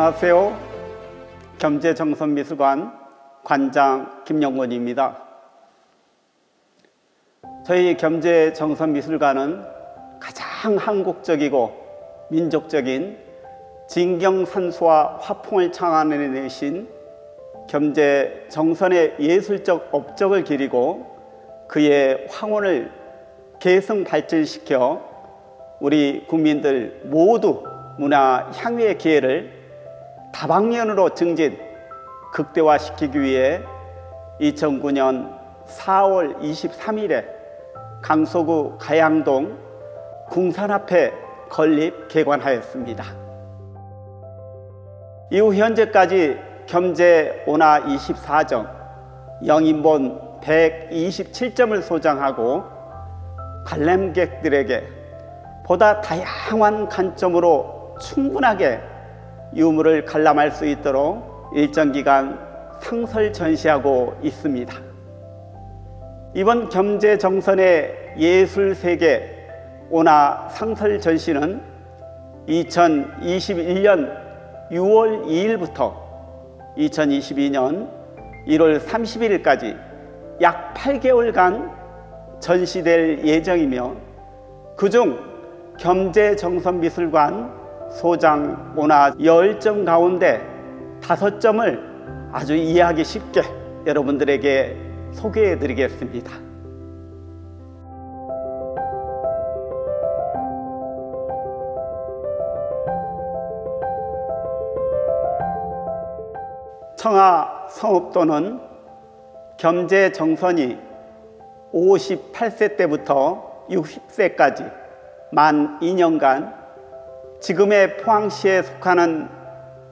안녕하세요. 겸재정선미술관 관장 김영권입니다. 저희 겸재정선미술관은 가장 한국적이고 민족적인 진경산수와 화풍을 창안해내신 겸재정선의 예술적 업적을 기리고 그의 황혼을 계승 발전시켜 우리 국민들 모두 문화 향유의 기회를 다방면으로 증진, 극대화시키기 위해 2009년 4월 23일에 강서구 가양동 궁산 앞에 건립 개관하였습니다. 이후 현재까지 겸재 온화 24점, 영인본 127점을 소장하고 관람객들에게 보다 다양한 관점으로 충분하게 유물을 관람할 수 있도록 일정 기간 상설 전시하고 있습니다. 이번 겸재정선의 예술세계 온화 상설 전시는 2021년 6월 2일부터 2022년 1월 31일까지 약 8개월간 전시될 예정이며 그중 겸재정선미술관 소장 온화 10점 가운데 5점을 아주 이해하기 쉽게 여러분들에게 소개해 드리겠습니다. 청하 성읍도는 겸재정선이 58세 때부터 60세까지 만 2년간 지금의 포항시에 속하는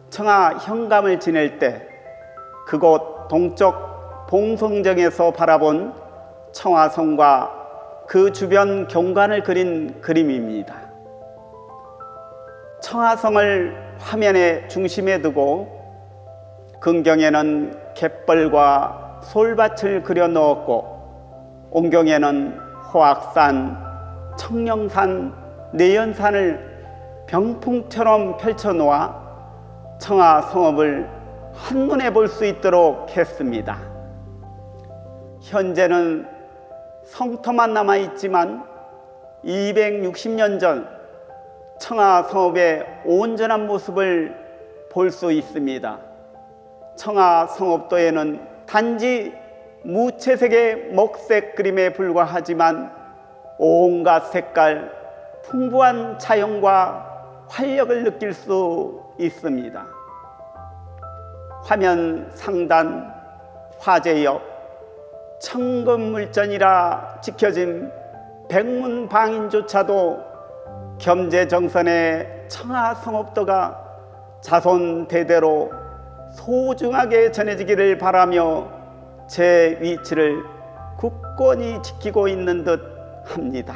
청하 현감을 지낼 때 그곳 동쪽 봉성정에서 바라본 청하성과 그 주변 경관을 그린 그림입니다. 청하성을 화면의 중심에 두고 근경에는 갯벌과 솔밭을 그려 넣었고 온경에는 호악산, 청령산, 내연산을 병풍처럼 펼쳐놓아 청하 성읍을 한눈에 볼 수 있도록 했습니다. 현재는 성터만 남아있지만 260년 전 청하 성읍의 온전한 모습을 볼 수 있습니다. 청하 성읍도에는 단지 무채색의 먹색 그림에 불과하지만 온갖 색깔, 풍부한 자연과 활력을 느낄 수 있습니다. 화면 상단, 화재 옆, 청금물전이라 지켜진 백문방인조차도 겸재정선의 청하 성읍도가 자손 대대로 소중하게 전해지기를 바라며 제 위치를 굳건히 지키고 있는 듯 합니다.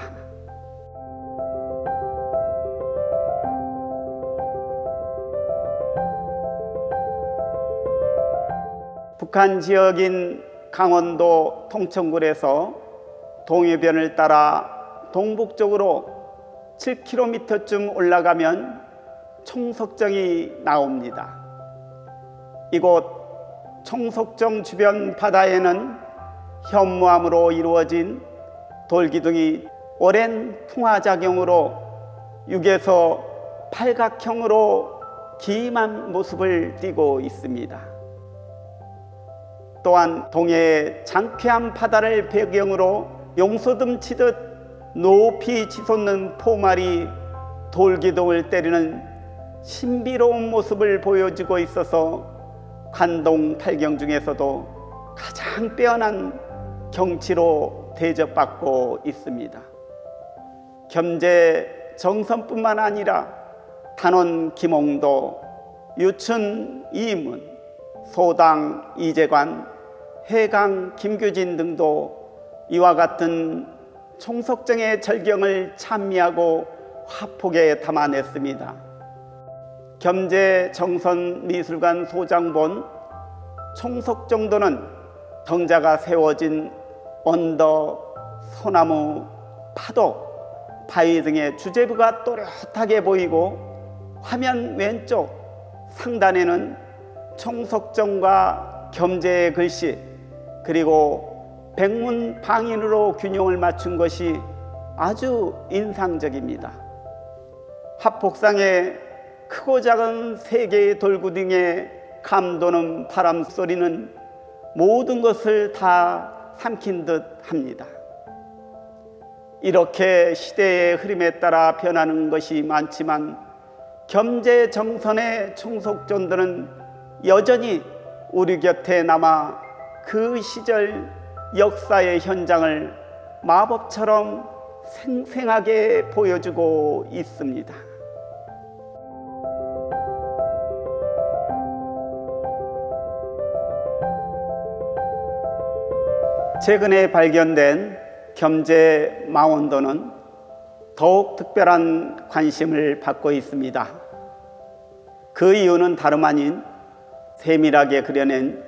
북한 지역인 강원도 통천군에서 동해변을 따라 동북쪽으로 7km쯤 올라가면 총석정이 나옵니다. 이곳 총석정 주변 바다에는 현무암으로 이루어진 돌기둥이 오랜 풍화작용으로 6에서 팔각형으로 기임한 모습을 띠고 있습니다. 또한 동해의 장쾌한 바다를 배경으로 용소듬 치듯 높이 치솟는 포말이 돌기둥을 때리는 신비로운 모습을 보여주고 있어서 관동 팔경 중에서도 가장 빼어난 경치로 대접받고 있습니다. 겸재정선뿐만 아니라 단원 김홍도, 유춘 이문, 소당 이재관, 해강 김규진 등도 이와 같은 총석정의 절경을 찬미하고 화폭에 담아냈습니다. 겸재정선미술관 소장본 총석정도는 덩자가 세워진 언덕, 소나무, 파도, 바위 등의 주제부가 또렷하게 보이고 화면 왼쪽 상단에는 총석정과 겸재의 글씨, 그리고 백문방인으로 균형을 맞춘 것이 아주 인상적입니다. 합복상에 크고 작은 세 개의 돌구등에 감도는 바람 소리는 모든 것을 다 삼킨 듯 합니다. 이렇게 시대의 흐름에 따라 변하는 것이 많지만 겸재정선의 총속전도는 여전히 우리 곁에 남아 그 시절 역사의 현장을 마법처럼 생생하게 보여주고 있습니다. 최근에 발견된 겸재 망원도는 더욱 특별한 관심을 받고 있습니다. 그 이유는 다름 아닌 세밀하게 그려낸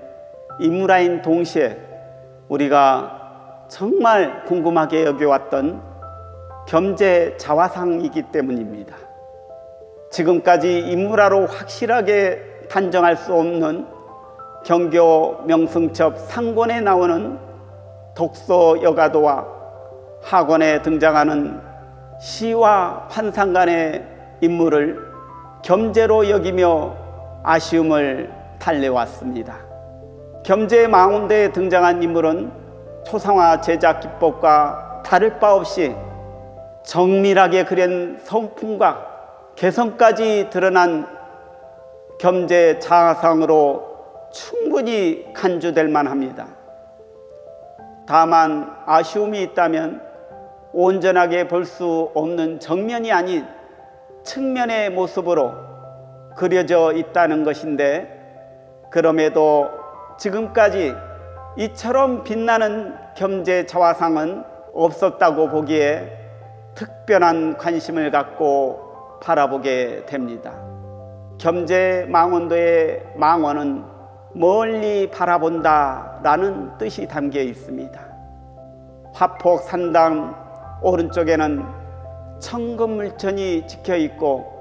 인물화인 동시에 우리가 정말 궁금하게 여겨왔던 겸재 자화상이기 때문입니다. 지금까지 인물화로 확실하게 단정할 수 없는 경교 명승첩 상권에 나오는 독서 여가도와 하권에 등장하는 시와 환상 간의 인물을 겸재로 여기며 아쉬움을 달래왔습니다. 겸재 망원도에 등장한 인물은 초상화 제작 기법과 다를 바 없이 정밀하게 그린 성품과 개성까지 드러난 겸재 자화상으로 충분히 간주될 만합니다. 다만 아쉬움이 있다면 온전하게 볼 수 없는 정면이 아닌 측면의 모습으로 그려져 있다는 것인데, 그럼에도 지금까지 이처럼 빛나는 겸재 자화상은 없었다고 보기에 특별한 관심을 갖고 바라보게 됩니다. 겸재 망원도의 망원은 멀리 바라본다 라는 뜻이 담겨 있습니다. 화폭 산당 오른쪽에는 청금물천이 찍혀 있고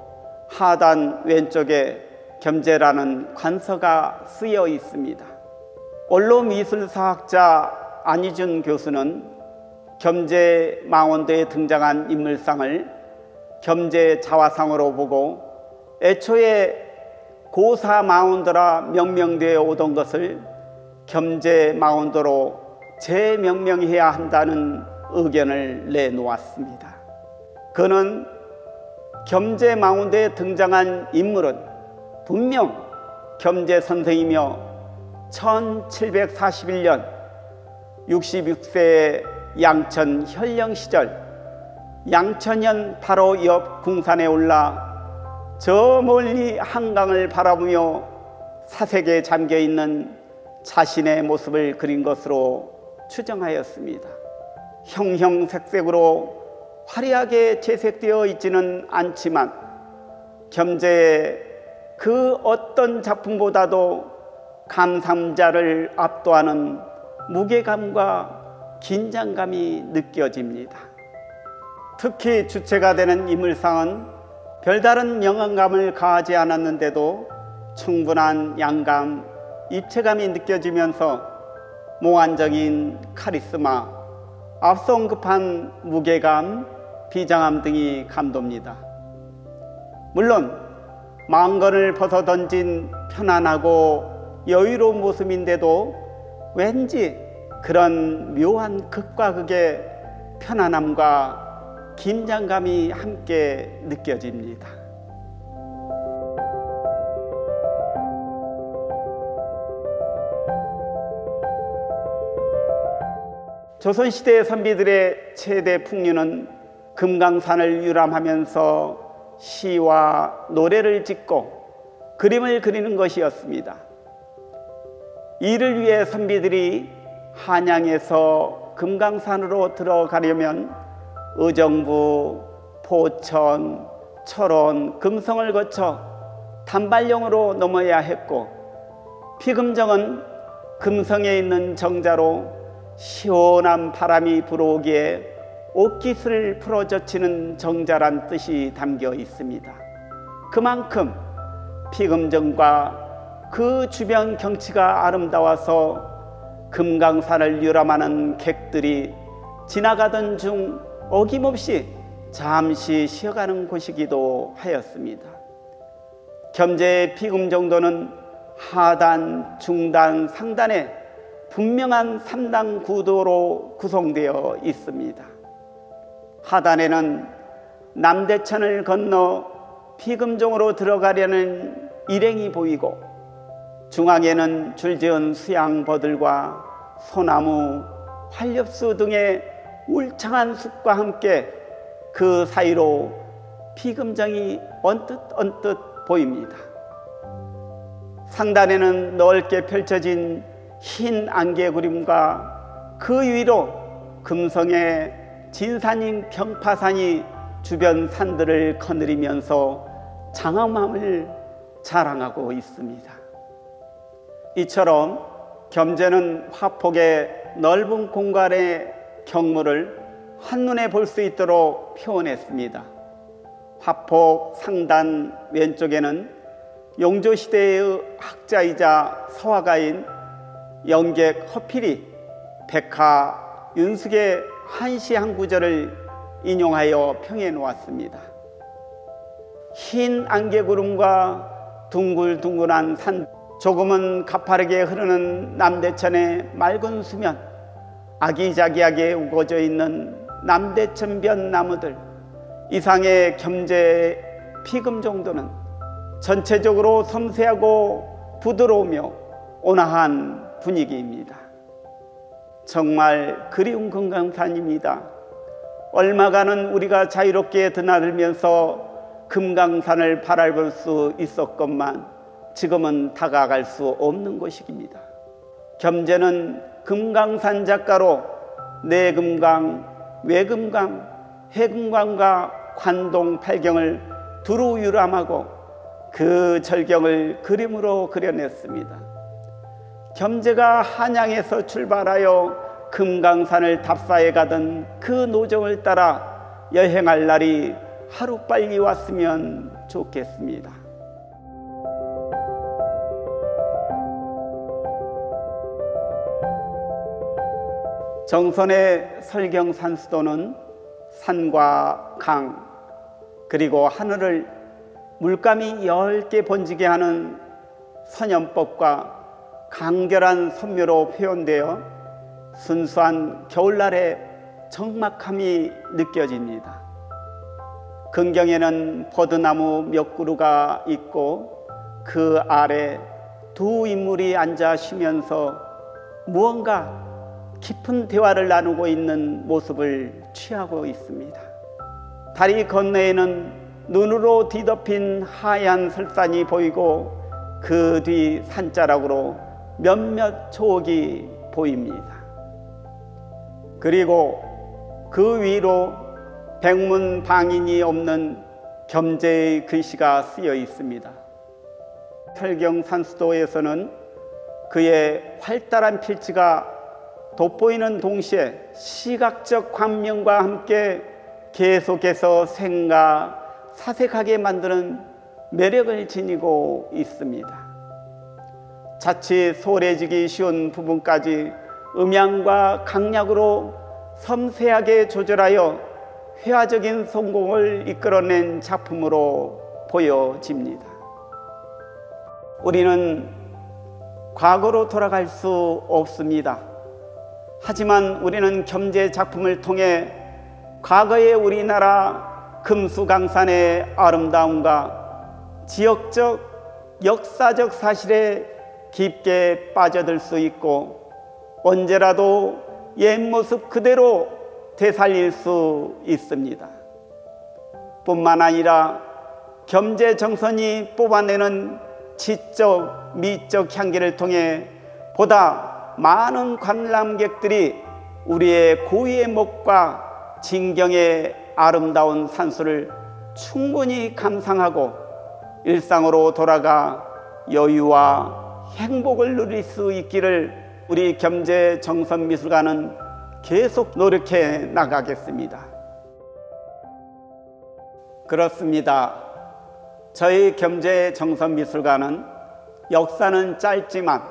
하단 왼쪽에 겸재라는 관서가 쓰여 있습니다. 원로미술사학자 안희준 교수는 겸재 망원도에 등장한 인물상을 겸재 자화상으로 보고 애초에 고사 망원도라 명명되어 오던 것을 겸재 망원도로 재명명해야 한다는 의견을 내놓았습니다. 그는 겸재 망원도에 등장한 인물은 분명 겸재 선생이며 1741년 66세의 양천 현령 시절 양천현 바로 옆 궁산에 올라 저 멀리 한강을 바라보며 사색에 잠겨있는 자신의 모습을 그린 것으로 추정하였습니다. 형형색색으로 화려하게 채색되어 있지는 않지만 겸재의 그 어떤 작품보다도 감상자를 압도하는 무게감과 긴장감이 느껴집니다. 특히 주체가 되는 인물상은 별다른 영향감을 가하지 않았는데도 충분한 양감, 입체감이 느껴지면서 몽환적인 카리스마, 앞성급한 무게감, 비장함 등이 감돕니다. 물론 망건을 벗어 던진 편안하고 여유로운 모습인데도 왠지 그런 묘한 극과 극의 편안함과 긴장감이 함께 느껴집니다. 조선시대 선비들의 최대 풍류는 금강산을 유람하면서 시와 노래를 짓고 그림을 그리는 것이었습니다. 이를 위해 선비들이 한양에서 금강산으로 들어가려면 의정부, 포천, 철원, 금성을 거쳐 단발령으로 넘어야 했고, 피금정은 금성에 있는 정자로 시원한 바람이 불어오기에 옷깃을 풀어젖히는 정자란 뜻이 담겨 있습니다. 그만큼 피금정과 그 주변 경치가 아름다워서 금강산을 유람하는 객들이 지나가던 중 어김없이 잠시 쉬어가는 곳이기도 하였습니다. 겸재의 피금정도는 하단, 중단, 상단에 분명한 3단 구도로 구성되어 있습니다. 하단에는 남대천을 건너 피금정으로 들어가려는 일행이 보이고, 중앙에는 줄지은 수양버들과 소나무, 활엽수 등의 울창한 숲과 함께 그 사이로 피금정이 언뜻 보입니다. 상단에는 넓게 펼쳐진 흰 안개구름과 그 위로 금성의 진산인 병파산이 주변 산들을 거느리면서 장엄함을 자랑하고 있습니다. 이처럼 겸재는 화폭의 넓은 공간의 경물을 한눈에 볼 수 있도록 표현했습니다. 화폭 상단 왼쪽에는 용조시대의 학자이자 서화가인 영객 허필이 백화 윤숙의 한시 한 구절을 인용하여 평해 놓았습니다. 흰 안개구름과 둥글둥글한 산, 조금은 가파르게 흐르는 남대천의 맑은 수면, 아기자기하게 우거져 있는 남대천변 나무들, 이상의 겸재 피금 정도는 전체적으로 섬세하고 부드러우며 온화한 분위기입니다. 정말 그리운 금강산입니다. 얼마간은 우리가 자유롭게 드나들면서 금강산을 바라볼 수 있었건만 지금은 다가갈 수 없는 곳입니다. 겸재는 금강산 작가로 내금강, 외금강, 해금강과 관동 팔경을 두루 유람하고 그 절경을 그림으로 그려냈습니다. 겸재가 한양에서 출발하여 금강산을 답사해 가던 그 노정을 따라 여행할 날이 하루빨리 왔으면 좋겠습니다. 정선의 설경산수도는 산과 강 그리고 하늘을 물감이 엷게 번지게 하는 선연법과 강결한 선묘로 표현되어 순수한 겨울날의 적막함이 느껴집니다. 근경에는 버드나무 몇 그루가 있고 그 아래 두 인물이 앉아 쉬면서 무언가 깊은 대화를 나누고 있는 모습을 취하고 있습니다. 다리 건너에는 눈으로 뒤덮인 하얀 설산이 보이고 그 뒤 산자락으로 몇몇 초옥이 보입니다. 그리고 그 위로 백문 방인이 없는 겸재의 글씨가 쓰여 있습니다. 설경산수도에서는 그의 활달한 필지가 돋보이는 동시에 시각적 광명과 함께 계속해서 사색하게 만드는 매력을 지니고 있습니다. 자칫 소홀해지기 쉬운 부분까지 음향과 강약으로 섬세하게 조절하여 회화적인 성공을 이끌어낸 작품으로 보여집니다. 우리는 과거로 돌아갈 수 없습니다. 하지만 우리는 겸재 작품을 통해 과거의 우리나라 금수강산의 아름다움과 지역적, 역사적 사실에 깊게 빠져들 수 있고 언제라도 옛 모습 그대로 되살릴 수 있습니다. 뿐만 아니라 겸재 정선이 뽑아내는 지적, 미적 향기를 통해 보다 많은 관람객들이 우리의 고유의 목과 진경의 아름다운 산수를 충분히 감상하고 일상으로 돌아가 여유와 행복을 누릴 수 있기를 우리 겸재 정선미술관은 계속 노력해 나가겠습니다. 그렇습니다. 저희 겸재정선미술관은 역사는 짧지만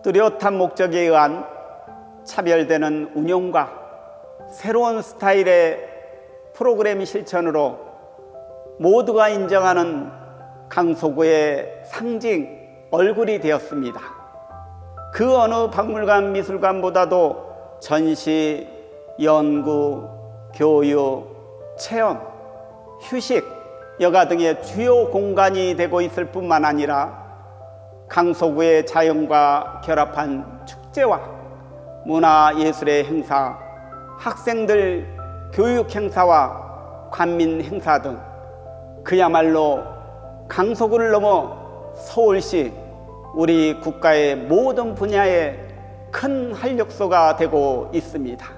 뚜렷한 목적에 의한 차별되는 운영과 새로운 스타일의 프로그램 실천으로 모두가 인정하는 강서구의 상징 얼굴이 되었습니다. 그 어느 박물관 미술관보다도 전시, 연구, 교육, 체험, 휴식, 여가 등의 주요 공간이 되고 있을 뿐만 아니라 강서구의 자연과 결합한 축제와 문화예술의 행사, 학생들 교육 행사와 관민 행사 등 그야말로 강서구를 넘어 서울시, 우리 국가의 모든 분야에 큰 활력소가 되고 있습니다.